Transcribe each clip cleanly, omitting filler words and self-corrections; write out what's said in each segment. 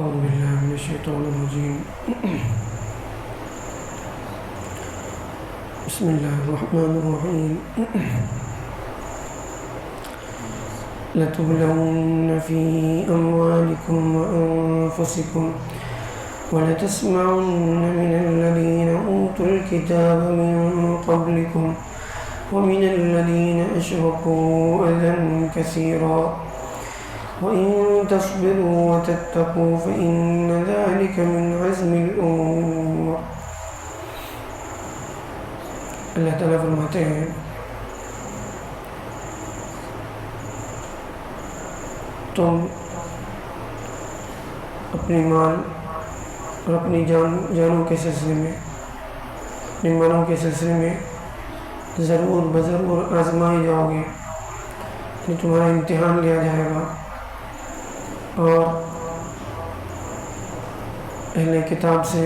أعوذ بالله من الشيطان الرجيم. بسم الله الرحمن الرحيم. لتبلون في أموالكم وأنفسكم ولتسمعن من الذين أوتوا الكتاب من قبلكم ومن الذين أشركوا أذى كثيرا وإن تصبروا وتتقوا فإن ذلك من عزم الأمور. اللہ تعالیٰ فرماتے ہیں تم اپنے مال اور اپنی جانوں کے سلسلے میں، اپنے مالوں کے سلسلے میں ضرور بضرور آزمائے جاؤ گے، یعنی تمہارا امتحان لیا جائے گا، اور اہل کتاب سے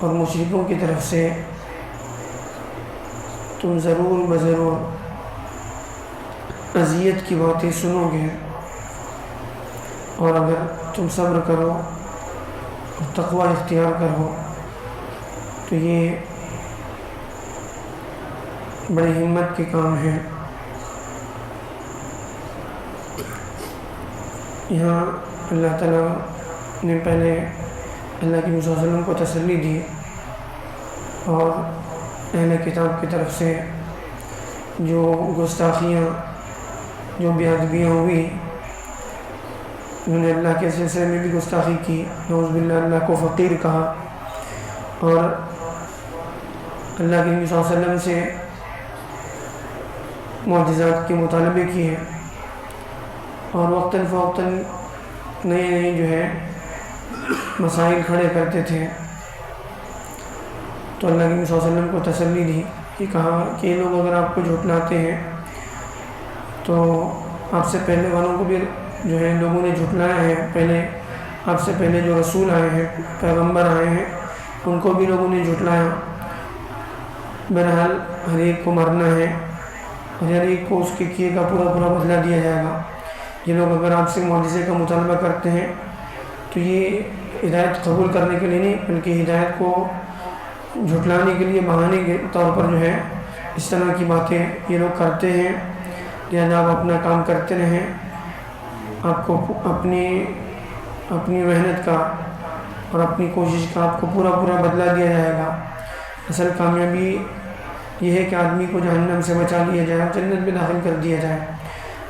اور مشرکوں کی طرف سے تم ضرور بضرور اذیت کی باتیں سنو گے، اور اگر تم صبر کرو اور تقوی اختیار کرو تو یہ بڑی ہمت کے کام ہے۔ یہاں اللہ تعالیٰ نے پہلے اللہ کے نبی صلی اللہ علیہ وسلم کو تسلی دی، اور اہل کتاب کی طرف سے جو گستاخیاں، جو بے ادبیاں ہوئی، انہوں نے اللہ کے سلسلے میں بھی گستاخی کی، نعوذ باللہ، اللہ کو فقیر کہا، اور اللہ کے نبی صلی اللہ علیہ وسلم سے معجزات کے مطالبے کیے، اور وقتاً فوقتاً نئے جو ہے مسائل کھڑے کرتے تھے، تو اللہ کے نبی صلی اللہ علیہ وسلم کو تسلی دی کہ کہا کہ یہ لوگ اگر آپ کو جھٹلاتے ہیں تو آپ سے پہلے والوں کو بھی جو ہے لوگوں نے جھٹلایا ہے، پہلے آپ سے پہلے جو رسول آئے ہیں، پیغمبر آئے ہیں، ان کو بھی لوگوں نے جھٹلایا۔ بہرحال ہر ایک کو مرنا ہے، اور ہر ایک کو اس کے کیے کا پورا بدلہ دیا جائے گا۔ یہ لوگ اگر آپ سے معجزے کا مطالبہ کرتے ہیں تو یہ ہدایت قبول کرنے کے لیے نہیں، بلکہ ہدایت کو جھٹلانے کے لیے، بہانے کے طور پر جو ہے اس طرح کی باتیں یہ لوگ کرتے ہیں۔ لہٰذا آپ اپنا کام کرتے رہیں، آپ کو اپنی محنت کا اور اپنی کوشش کا آپ کو پورا بدلہ دیا جائے گا۔ اصل کامیابی یہ ہے کہ آدمی کو جہنم سے بچا لیا جائے، جنت میں داخل کر دیا جائے،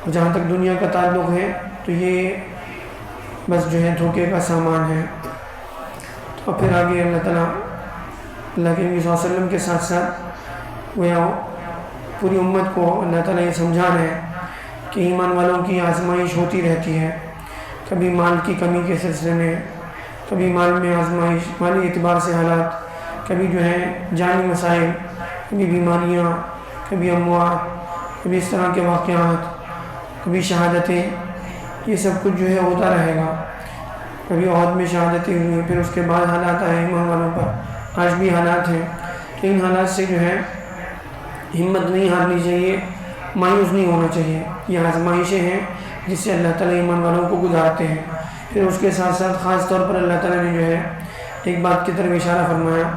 اور جہاں تک دنیا کا تعلق ہے تو یہ بس جو ہے دھوکے کا سامان ہے۔ تو پھر آگے اللہ تعالیٰ، اللہ کے نبی صلی اللہ علیہ وسلم کے ساتھ ساتھ وہ پوری امت کو اللہ تعالیٰ یہ سمجھا رہے ہیں کہ ایمان والوں کی آزمائش ہوتی رہتی ہے، کبھی مال کی کمی کے سلسلے میں، کبھی مال میں آزمائش، مالی اعتبار سے حالات، کبھی جو ہے جانی مسائل، کبھی بیماریاں، کبھی اموات، کبھی اس طرح کے واقعات، کبھی شہادتیں، یہ سب کچھ جو ہے ہوتا رہے گا۔ کبھی عہد میں شہادتیں ہوئی، پھر اس کے بعد حالات آئے ایمان والوں پر، آج بھی حالات ہیں، تو ان حالات سے جو ہے ہمت نہیں ہارنی چاہیے، مایوس نہیں ہونا چاہیے۔ یہ آزمائشیں ہیں جس سے اللہ تعالیٰ ایمان والوں کو گزارتے ہیں۔ پھر اس کے ساتھ ساتھ خاص طور پر اللہ تعالیٰ نے جو ہے ایک بات کی طرف اشارہ فرمایا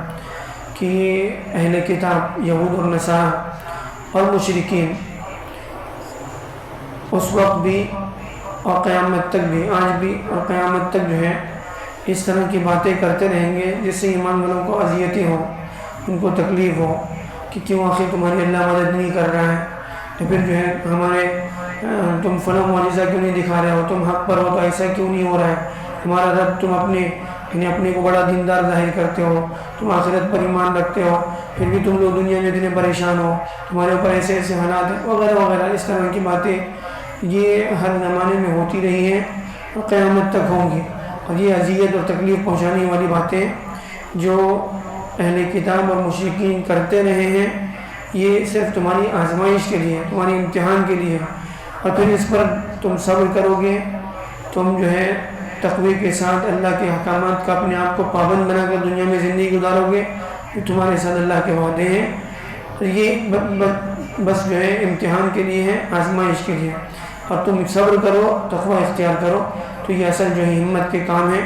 کہ اہل کتاب یہود اور نصارہ اور مشرکین اس وقت بھی اور قیامت تک بھی، آج بھی اور قیامت تک جو ہے اس طرح کی باتیں کرتے رہیں گے جس سے ایمان والوں کو اذیتیں ہوں، ان کو تکلیف ہو کہ کیوں آخر تمہاری اللہ مدد نہیں کر رہا ہے، تو پھر جو ہے تم فلاں معجزہ کیوں نہیں دکھا رہے ہو، تم حق پر ہو تو ایسا کیوں نہیں ہو رہا ہے، تمہارا رب، تم اپنے کو بڑا دیندار ظاہر کرتے ہو، تم آخرت پر ایمان رکھتے ہو، پھر بھی تم لوگ دنیا میں اتنے پریشان ہو، تمہارے اوپر ایسے حالات ہیں، وغیرہ وغیرہ، اس طرح کی باتیں یہ ہر زمانے میں ہوتی رہی ہیں اور قیامت تک ہوں گی۔ اور یہ اذیت اور تکلیف پہنچانے والی باتیں جو اہل کتاب اور مشرکین کرتے رہے ہیں، یہ صرف تمہاری آزمائش کے لیے، تمہاری امتحان کے لیے، اور پھر اس پر تم صبر کرو گے، تم جو ہے تقوی کے ساتھ اللہ کے احکامات کا اپنے آپ کو پابند بنا کر دنیا میں زندگی گزارو گے، تو تمہارے ساتھ اللہ کے وعدے ہیں۔ تو یہ بس جو ہے امتحان کے لیے ہے، آزمائش کے لیے، اور تم صبر کرو، تقوی اختیار کرو، تو یہ اصل جو ہے ہمت کے کام ہے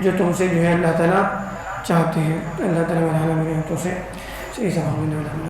جو تم سے جو ہے اللہ تعالیٰ چاہتے ہیں. اللہ تعالیٰ میرے ہاتھوں سے صحیح سبحان